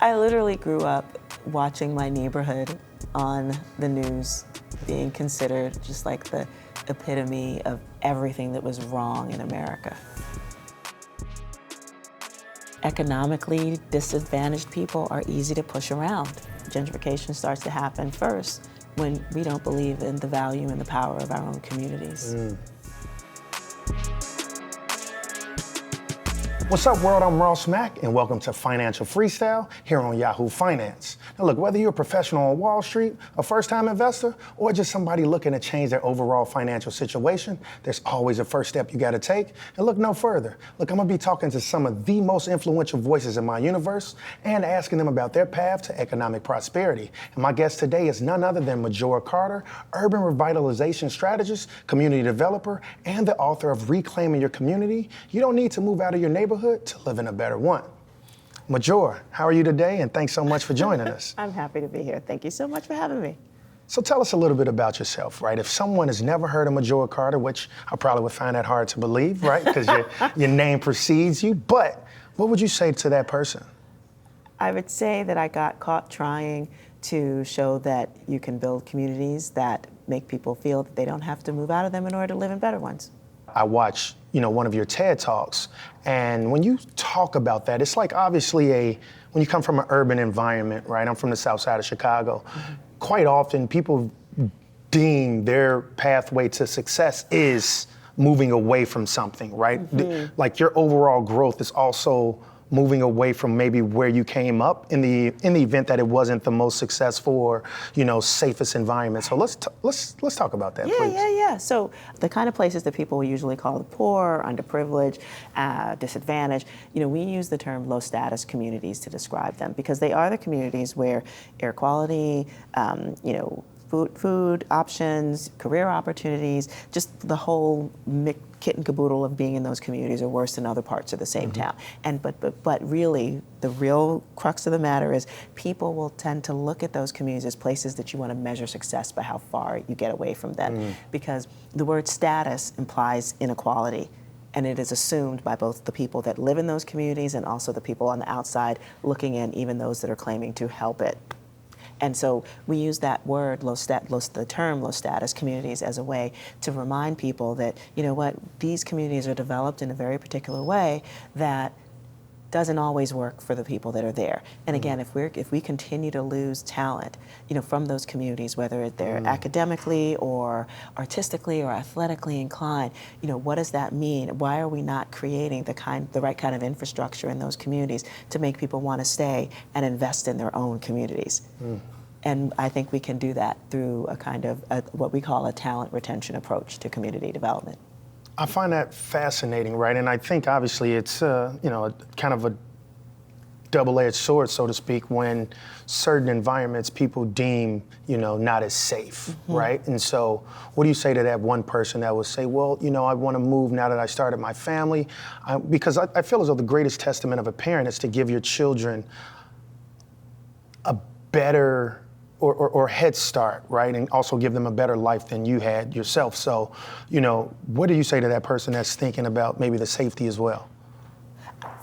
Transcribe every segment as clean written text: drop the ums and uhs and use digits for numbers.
I literally grew up watching my neighborhood on the news being considered just like the epitome of everything that was wrong in America. Economically disadvantaged people are easy to push around. Gentrification starts to happen first when we don't believe in the value and the power of our own communities. What's up, world? I'm Ross Mack, and welcome to Financial Freestyle here on Yahoo Finance. Now look, whether you're a professional on Wall Street, a first-time investor, or just somebody looking to change their overall financial situation, there's always a first step you gotta take, and look no further. Look, I'm gonna be talking to some of the most influential voices in my universe and asking them about their path to economic prosperity. And my guest today is none other than Majora Carter, urban revitalization strategist, community developer, and the author of Reclaiming Your Community. You don't need to move out of your neighborhood to live in a better one. Majora, how are you today? And thanks so much for joining us. I'm happy to be here. Thank you so much for having me. So tell us a little bit about yourself, right? If someone has never heard of Majora Carter, which I probably would find that hard to believe, right? Because your name precedes you, but what would you say to that person? I would say that I got caught trying to show that you can build communities that make people feel that they don't have to move out of them in order to live in better ones. I watched, one of your TED Talks, and when you talk about that, it's like obviously when you come from an urban environment, right? I'm from the south side of Chicago. Mm-hmm. Quite often people deem their pathway to success is moving away from something, right? Mm-hmm. Like your overall growth is also moving away from maybe where you came up in the event that it wasn't the most successful or safest environment. So let's talk about that, please. Yeah. So the kind of places that people usually call the poor, underprivileged, disadvantaged, we use the term low status communities to describe them because they are the communities where air quality, food options, career opportunities, just the whole kit and caboodle of being in those communities are worse than other parts of the same town. And but really, the real crux of the matter is people will tend to look at those communities as places that you want to measure success by how far you get away from them, because the word status implies inequality. And it is assumed by both the people that live in those communities and also the people on the outside looking in, even those that are claiming to help it. And so we use that word, the term low status communities, as a way to remind people that, these communities are developed in a very particular way that doesn't always work for the people that are there. And again, if we continue to lose talent, from those communities, whether they're academically or artistically or athletically inclined, what does that mean? Why are we not creating the right kind of infrastructure in those communities to make people want to stay and invest in their own communities? And I think we can do that through a kind of what we call a talent retention approach to community development. I find that fascinating, right? And I think obviously it's kind of a double-edged sword, so to speak, when certain environments people deem, not as safe, right? And so what do you say to that one person that would say, well, I want to move now that I started my family? Because I feel as though the greatest testament of a parent is to give your children a better or head start, right? And also give them a better life than you had yourself. So, what do you say to that person that's thinking about maybe the safety as well?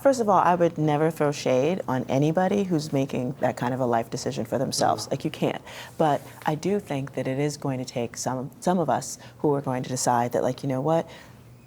First of all, I would never throw shade on anybody who's making that kind of a life decision for themselves. Like, you can't. But I do think that it is going to take some of us who are going to decide that,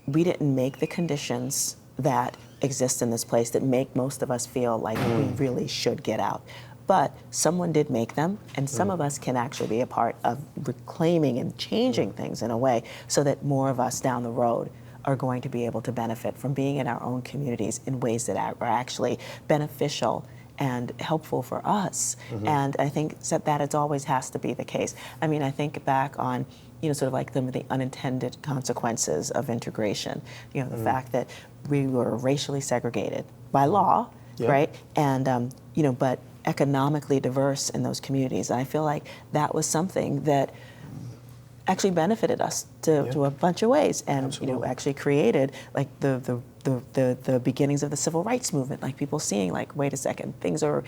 we didn't make the conditions that exist in this place that make most of us feel like we really should get out. But someone did make them, and some of us can actually be a part of reclaiming and changing things in a way so that more of us down the road are going to be able to benefit from being in our own communities in ways that are actually beneficial and helpful for us. And I think that it always has to be the case. I mean, I think back on sort of like some of the unintended consequences of integration. The fact that we were racially segregated by law, right? And but economically diverse in those communities. And I feel like that was something that actually benefited us to a bunch of ways, and actually created like the beginnings of the civil rights movement. Like, people seeing like, wait a second, things are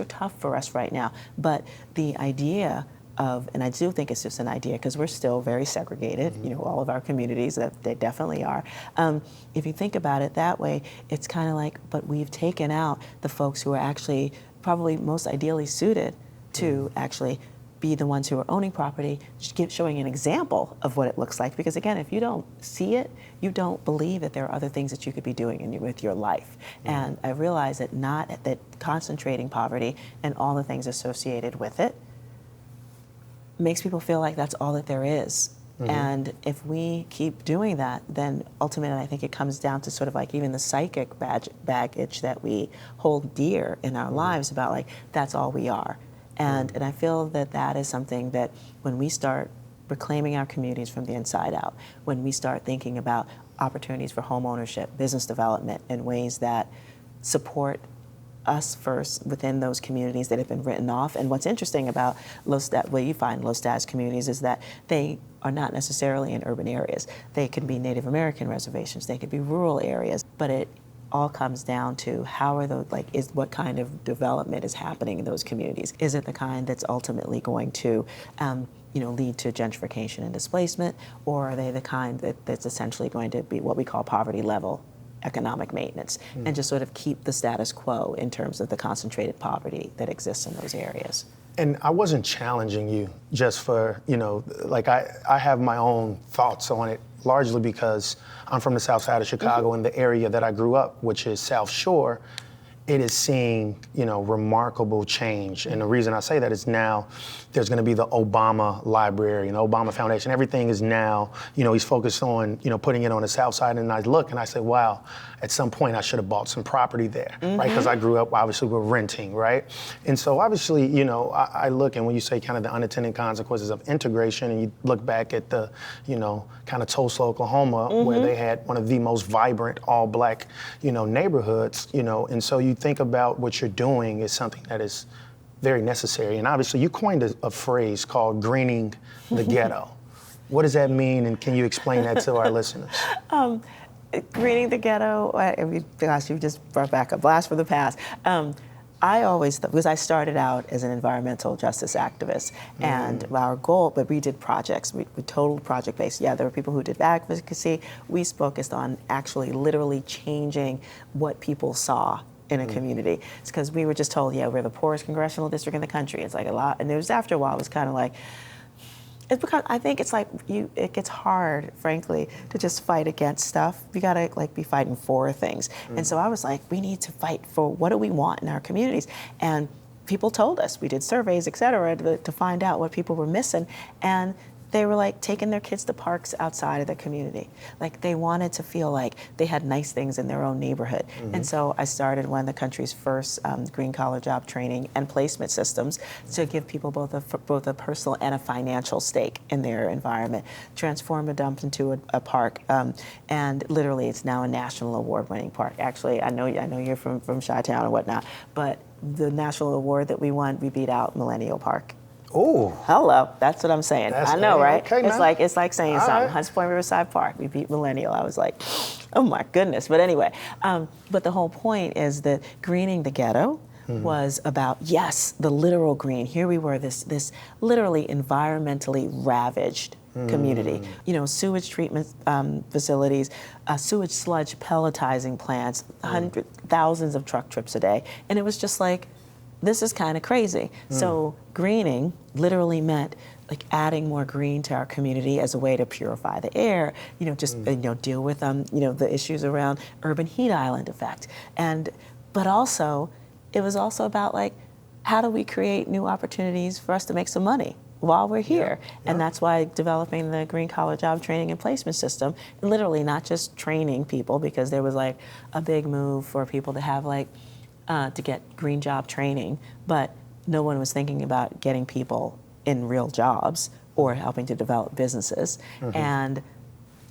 tough for us right now. But the idea of, and I do think it's just an idea because we're still very segregated, all of our communities, they definitely are. If you think about it that way, it's kind of like, but we've taken out the folks who are actually probably most ideally suited to actually be the ones who are owning property, showing an example of what it looks like. Because again, if you don't see it, you don't believe that there are other things that you could be doing with your life. And I realized that concentrating poverty and all the things associated with it makes people feel like that's all that there is. And if we keep doing that, then ultimately I think it comes down to sort of like even the psychic baggage that we hold dear in our lives about like, that's all we are. And I feel that that is something that when we start reclaiming our communities from the inside out, when we start thinking about opportunities for home ownership, business development in ways that support us first within those communities that have been written off. And what's interesting about what you find low status communities is that they are not necessarily in urban areas. They could be Native American reservations, they could be rural areas, but it all comes down to what kind of development is happening in those communities. Is it the kind that's ultimately going to lead to gentrification and displacement, or are they the kind that's essentially going to be what we call poverty level economic maintenance and just sort of keep the status quo in terms of the concentrated poverty that exists in those areas? And I wasn't challenging you just for, I have my own thoughts on it, largely because I'm from the south side of Chicago and the area that I grew up, which is South Shore, it is seeing, remarkable change. And the reason I say that is now there's going to be the Obama Library and Obama Foundation. Everything is now, he's focused on, putting it on the south side. And I look and I say, wow, at some point I should have bought some property there, right? Because I grew up, obviously, with renting, right? And so obviously, I look, and when you say kind of the unintended consequences of integration, and you look back at the, kind of Tulsa, Oklahoma, where they had one of the most vibrant all black, neighborhoods, and so you think about what you're doing is something that is very necessary. And obviously you coined a phrase called greening the ghetto. What does that mean, and can you explain that to our listeners? Greening the ghetto, gosh, you just brought back a blast from the past. I always thought, because I started out as an environmental justice activist, and our goal, but we did projects, we total project-based. Yeah, there were people who did advocacy. We focused on actually literally changing what people saw in a community. It's because we were just told, yeah, we're the poorest congressional district in the country. It's like a lot, and it was after a while, it was kind of like, it's because I think it's like it gets hard, frankly, to just fight against stuff. You gotta be fighting for things. And so I was like, we need to fight for what do we want in our communities. And people told us, we did surveys, et cetera, to find out what people were missing. And they were taking their kids to parks outside of the community. They wanted to feel like they had nice things in their own neighborhood. And so I started one of the country's first green collar job training and placement systems to give people both a personal and a financial stake in their environment. Transform a dump into a park, and literally it's now a national award-winning park. Actually, I know you're from Chi-Town and whatnot, but the national award that we won, we beat out Millennial Park. Oh, hello! That's what I'm saying. I know, right? Okay, it's like saying all something. Right. Hunts Point Riverside Park. We beat Millennial. I was like, oh my goodness. But anyway, but the whole point is that greening the ghetto was about, yes, the literal green. Here we were, this literally environmentally ravaged community. Sewage treatment facilities, sewage sludge pelletizing plants, thousands of truck trips a day, and it was just like, this is kind of crazy. So greening literally meant adding more green to our community as a way to purify the air, deal with the issues around urban heat island effect. But also, it was also about how do we create new opportunities for us to make some money while we're here? Yeah. And that's why developing the green collar job training and placement system, and literally not just training people, because there was a big move for people to have to get green job training, but no one was thinking about getting people in real jobs or helping to develop businesses. And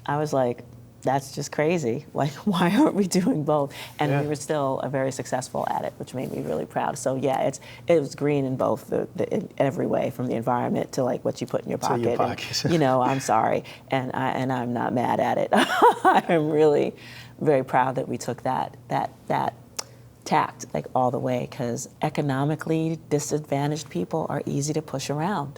I was like, that's just crazy. Why aren't we doing both? And we were still very successful at it, which made me really proud. So yeah, it was green in both in every way, from the environment to what you put in your pocket. To your pockets. And, I'm sorry, and I'm not mad at it. I am really very proud that we took that tact all the way, because economically disadvantaged people are easy to push around.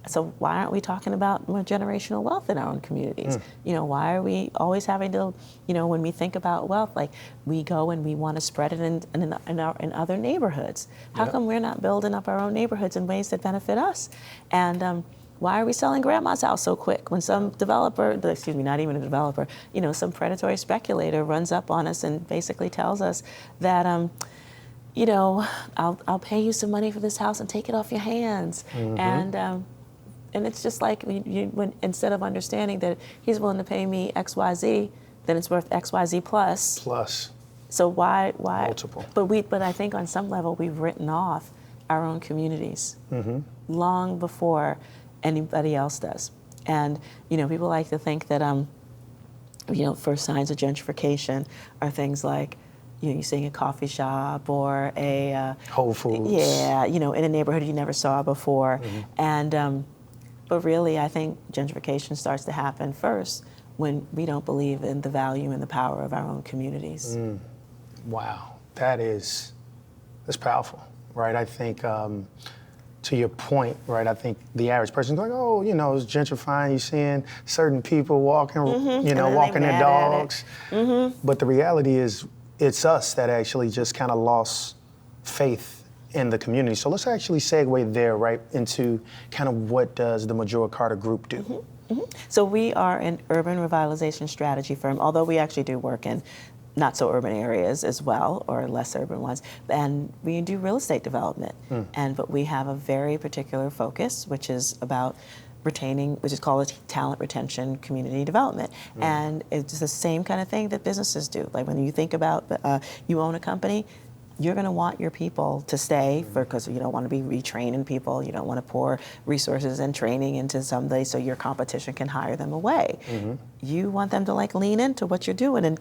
So why aren't we talking about more generational wealth in our own communities? Why are we always having to, when we think about wealth, like we go and we want to spread it in other neighborhoods. How come we're not building up our own neighborhoods in ways that benefit us? And why are we selling grandma's house so quick when some developer, excuse me, not even a developer, some predatory speculator runs up on us and basically tells us that, I'll pay you some money for this house and take it off your hands. And it's just like when instead of understanding that he's willing to pay me XYZ, then it's worth XYZ plus. Plus. So why? Multiple. But I think on some level we've written off our own communities long before anybody else does. And people like to think that first signs of gentrification are things like you seeing a coffee shop or a Whole Foods. Yeah, in a neighborhood you never saw before, and. But really, I think gentrification starts to happen first when we don't believe in the value and the power of our own communities. Wow, that's powerful, right? I think to your point, right, I think the average person's like, oh, it's gentrifying, you're seeing certain people walking, walking their dogs. But the reality is it's us that actually just kind of lost faith in the community. So let's actually segue there, right, into kind of what does the Majora Carter Group do? So we are an urban revitalization strategy firm, although we actually do work in not so urban areas as well, or less urban ones, and we do real estate development. But we have a very particular focus, which is about retaining, which is called talent retention, community development. And it's the same kind of thing that businesses do. Like when you think about, you own a company, you're going to want your people to stay because you don't want to be retraining people. You don't want to pour resources and training into somebody so your competition can hire them away. You want them to lean into what you're doing and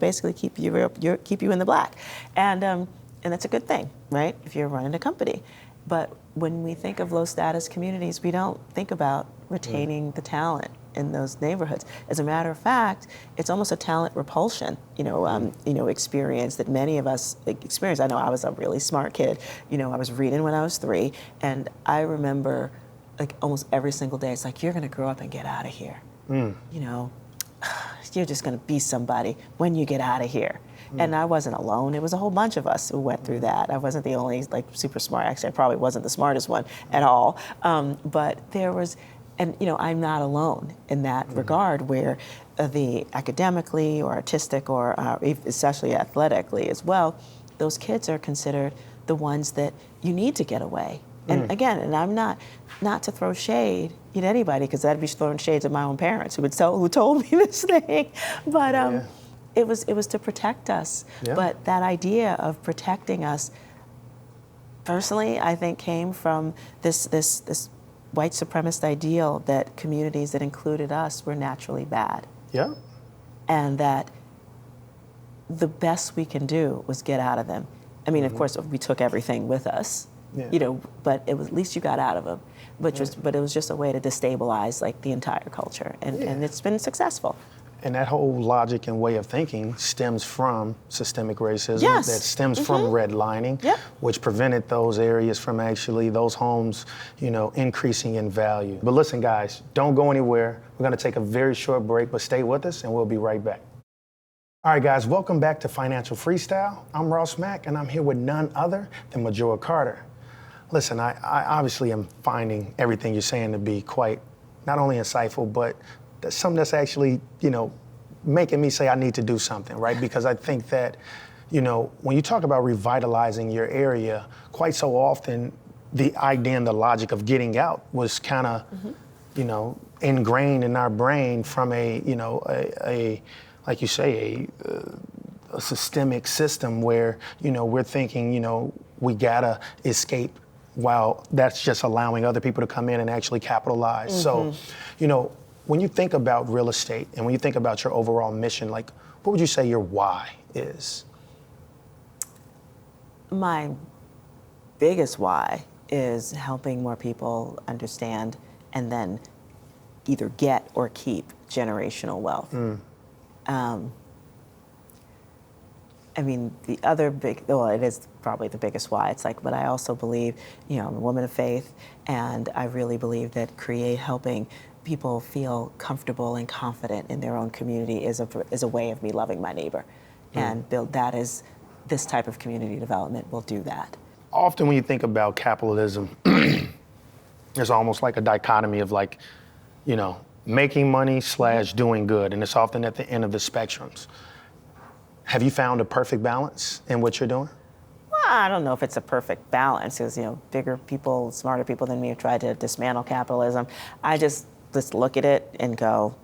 basically keep you in the black, and that's a good thing, right? If you're running a company. But when we think of low status communities, we don't think about retaining the talent in those neighborhoods. As a matter of fact, it's almost a talent repulsion, experience that many of us experience. I know I was a really smart kid. I was reading when I was 3, and I remember almost every single day, it's like, you're gonna grow up and get out of here. You're just gonna be somebody when you get out of here. And I wasn't alone. It was a whole bunch of us who went through that. I wasn't the only super smart. Actually, I probably wasn't the smartest one at all. But there was, and I'm not alone in that regard, where the academically or artistic or especially athletically as well, those kids are considered the ones that you need to get away. And again, and I'm not to throw shade at anybody, because I'd be throwing shades at my own parents who told me this thing, but it was to protect us. But that idea of protecting us, personally, I think came from this white supremacist ideal that communities that included us were naturally bad. And that the best we can do was get out of them. I mean, of course, we took everything with us, but it was, at least you got out of them. But it was just a way to destabilize the entire culture, and it's been successful. And that whole logic and way of thinking stems from systemic racism. That stems from redlining, which prevented those areas from actually, those homes, increasing in value. But listen, guys, don't go anywhere. We're going to take a very short break, but stay with us and we'll be right back. All right, guys, welcome back to Financial Freestyle. I'm Ross Mack, and I'm here with none other than Majora Carter. Listen, I obviously am finding everything you're saying to be quite not only insightful, but that's something that's actually, making me say I need to do something, right? Because I think that, when you talk about revitalizing your area, quite so often the idea and the logic of getting out was kind of, ingrained in our brain from a like you say, a systemic system where, we're thinking, we gotta escape, while that's just allowing other people to come in and actually capitalize. So, when you think about real estate and when you think about your overall mission, what would you say your why is? My biggest why is helping more people understand and then either get or keep generational wealth. I mean, the other big, well, it is probably the biggest why. It's like, but I also believe, I'm a woman of faith, and I really believe that helping people feel comfortable and confident in their own community is a way of me loving my neighbor, and build that is this type of community development will do that. Often when you think about capitalism, there's almost like a dichotomy of like, making money / doing good, and it's often at the end of the spectrums. Have you found a perfect balance in what you're doing? Well, I don't know if it's a perfect balance, because bigger people, smarter people than me have tried to dismantle capitalism. I just look at it and go,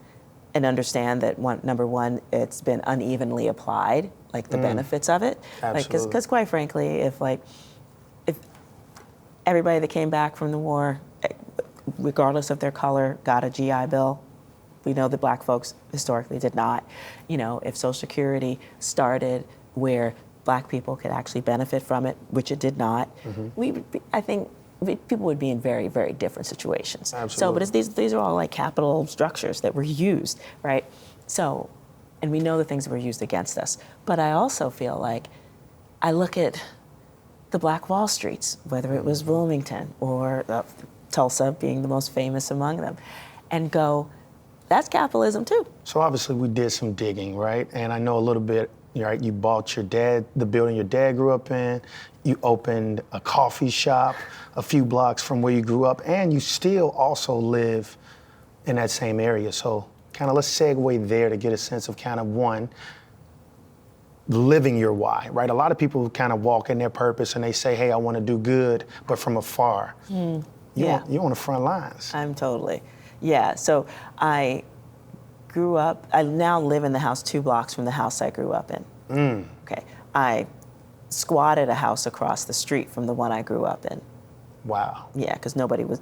and understand that number one, it's been unevenly applied, like the benefits of it. Absolutely. Because quite frankly, if everybody that came back from the war, regardless of their color, got a GI Bill, we know that black folks historically did not. If Social Security started where black people could actually benefit from it, which it did not, I think people would be in very, very different situations. Absolutely. So, but these are all like capital structures that were used, right? So, and we know the things that were used against us. But I also feel like I look at the Black Wall Streets, whether it was Wilmington or Tulsa being the most famous among them, and go, that's capitalism too. So obviously we did some digging, right? And I know a little bit, right? You bought the building your dad grew up in. You opened a coffee shop a few blocks from where you grew up, and you still also live in that same area. So kind of let's segue there to get a sense of kind of one, living your why, right? A lot of people kind of walk in their purpose and they say, hey, I want to do good, but from afar. You're on the front lines. I'm totally. Yeah, so I now live in the house 2 blocks from the house I grew up in. Okay, I squatted a house across the street from the one I grew up in. Wow. Yeah, because nobody was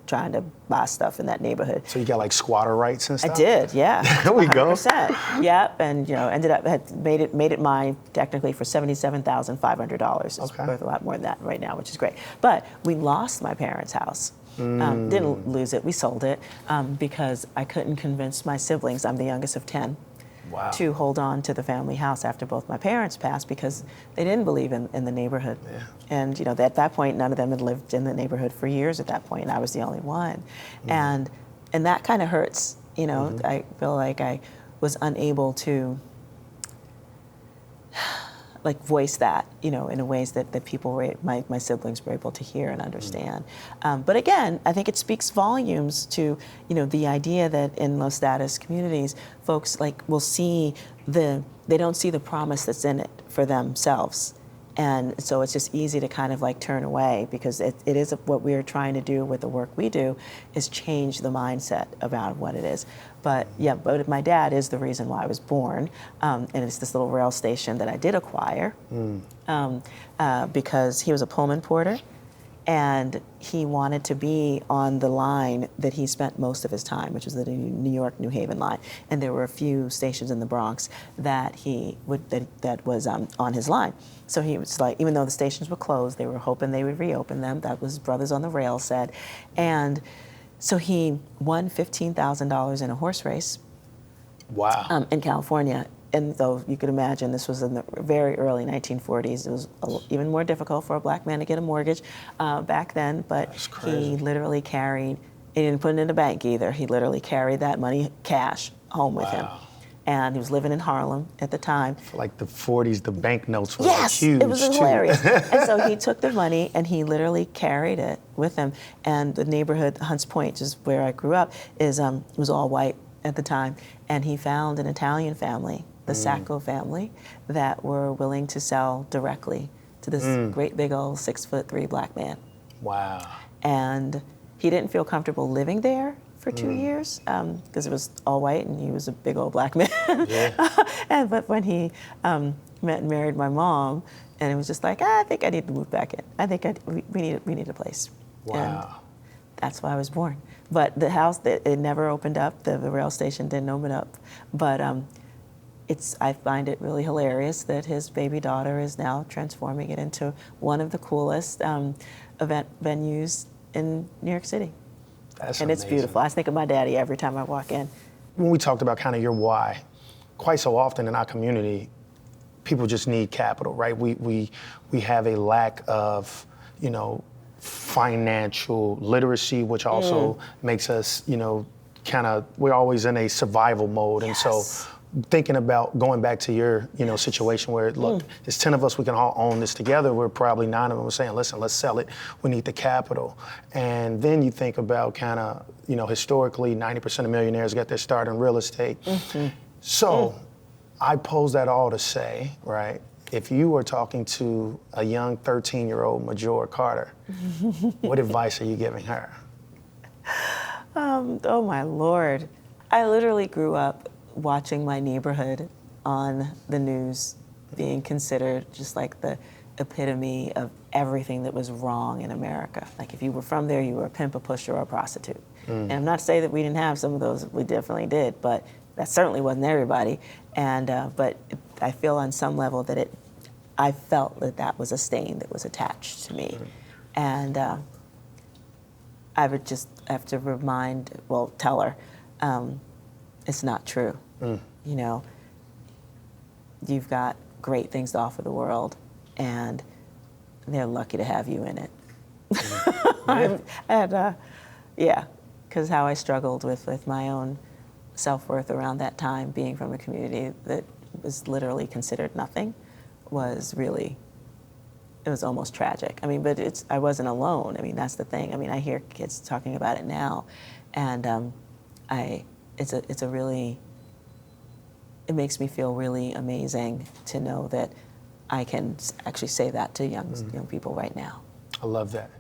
trying to buy stuff in that neighborhood. So you got like squatter rights and stuff? I did, yeah. There we go. 100%. Yep, and ended up made it mine technically for $77,500. It's worth a lot more than that right now, which is great. But we lost my parents' house. Didn't lose it. We sold it because I couldn't convince my siblings. I'm the youngest of 10. Wow. To hold on to the family house after both my parents passed, because they didn't believe in the neighborhood. Yeah. And at that point, none of them had lived in the neighborhood for years at that point, and I was the only one. And that kind of hurts. I feel like I was unable to voice that, in a ways that people my siblings were able to hear and understand. But again, I think it speaks volumes to, the idea that in low status communities, folks will see they don't see the promise that's in it for themselves. And so it's just easy to kind of turn away, because it is what we're trying to do with the work we do is change the mindset about what it is. But my dad is the reason why I was born, and it's this little rail station that I did acquire because he was a Pullman porter, and he wanted to be on the line that he spent most of his time, which was the New York-New Haven line. And there were a few stations in the Bronx that that was on his line. So he was even though the stations were closed, they were hoping they would reopen them. That was Brothers on the Rail said. And so he won $15,000 in a horse race. Wow. In California. And though you could imagine this was in the very early 1940s, it was even more difficult for a black man to get a mortgage back then. But he literally he didn't put it in a bank either. He literally carried that money cash home with him. And he was living in Harlem at the time. For the 40s, the banknotes were yes, huge. It was hilarious. And so he took the money and he literally carried it with him. And the neighborhood, Hunts Point, which is where I grew up, was all white at the time. And he found an Italian family, the Sacco family, that were willing to sell directly to this great big old 6'3" black man. Wow. And he didn't feel comfortable living there for 2 years because it was all white and he was a big old black man. Yeah. But when he met and married my mom, and it was just I think I need to move back in. I think we need a place. Wow. And that's why I was born. But the house, it never opened up. The rail station didn't open up. But I find it really hilarious that his baby daughter is now transforming it into one of the coolest event venues in New York City. That's and amazing. It's beautiful. I think of my daddy every time I walk in. When we talked about kind of your why, quite so often in our community, people just need capital, right? We have a lack of, financial literacy, which also makes us, we're always in a survival mode. And so thinking about going back to your, situation where, look, there's 10 of us, we can all own this together. We're probably 9 of them saying, listen, let's sell it. We need the capital. And then you think about historically, 90% of millionaires got their start in real estate. So I pose that all to say, right, if you were talking to a young 13-year-old Majora Carter, what advice are you giving her? Oh my Lord. I literally grew up watching my neighborhood on the news being considered just like the epitome of everything that was wrong in America. Like if you were from there, you were a pimp, a pusher, or a prostitute. And I'm not saying that we didn't have some of those, we definitely did, but that certainly wasn't everybody. And but I feel on some level that I felt that was a stain that was attached to me. And I would just have to tell her, it's not true. You've got great things to offer the world, and they're lucky to have you in it. Because how I struggled with my own self-worth around that time, being from a community that was literally considered nothing, was really, it was almost tragic. I mean, but I wasn't alone. I mean, that's the thing. I mean, I hear kids talking about it now, and it makes me feel really amazing to know that I can actually say that to young people right now. I love that.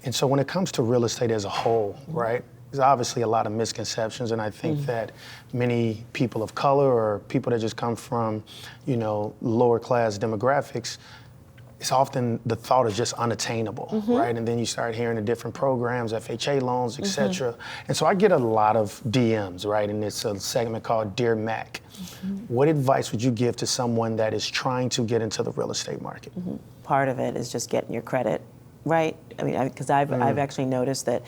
And so when it comes to real estate as a whole, right, there's obviously a lot of misconceptions, and I think that many people of color or people that just come from, lower class demographics, it's often the thought is just unattainable, right? And then you start hearing the different programs, FHA loans, et cetera. And so I get a lot of DMs, right? And it's a segment called Dear Mac. What advice would you give to someone that is trying to get into the real estate market? Part of it is just getting your credit right. I mean, because I've actually noticed that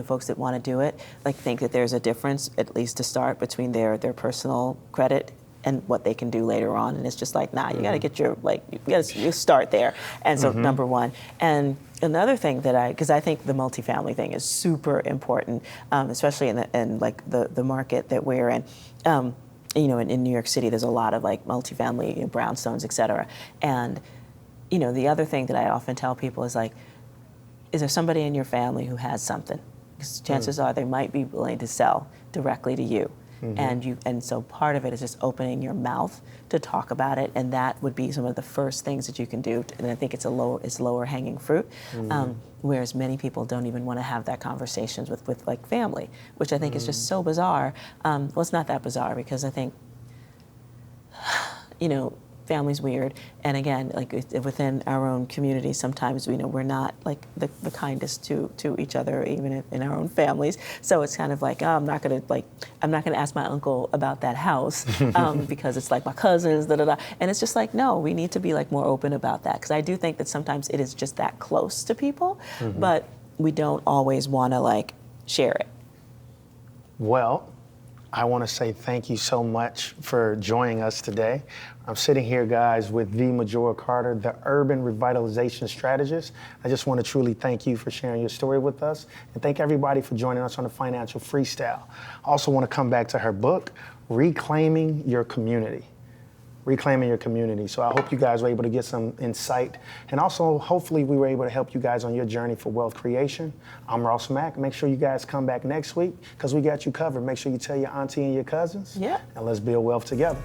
folks that want to do it think that there's a difference, at least to start, between their personal credit and what they can do later on. And it's just like, nah, you got to get you start there. And so number one. And another thing because I think the multifamily thing is super important, especially in the market that we're in. In New York City, there's a lot of multifamily, brownstones, et cetera. And the other thing that I often tell people is is there somebody in your family who has something? Because chances are they might be willing to sell directly to you. And so part of it is just opening your mouth to talk about it, and that would be some of the first things that you can do. And I think it's lower hanging fruit, whereas many people don't even want to have that conversations with family, which I think is just so bizarre. Well, it's not that bizarre, because I think family's weird, and again, within our own community, sometimes we're not the kindest to each other, even in our own families. So it's kind of I'm not gonna ask my uncle about that house because it's my cousins, and it's just no, we need to be more open about that, because I do think that sometimes it is just that close to people, but we don't always want to share it. Well, I want to say thank you so much for joining us today. I'm sitting here, guys, with the Majora Carter, the urban revitalization strategist. I just want to truly thank you for sharing your story with us, and thank everybody for joining us on the Financial Freestyle. I also want to come back to her book, Reclaiming Your Community. Reclaiming Your Community. So I hope you guys were able to get some insight, and also hopefully we were able to help you guys on your journey for wealth creation. I'm Ross Mack. Make sure you guys come back next week, because we got you covered. Make sure you tell your auntie and your cousins, and let's build wealth together.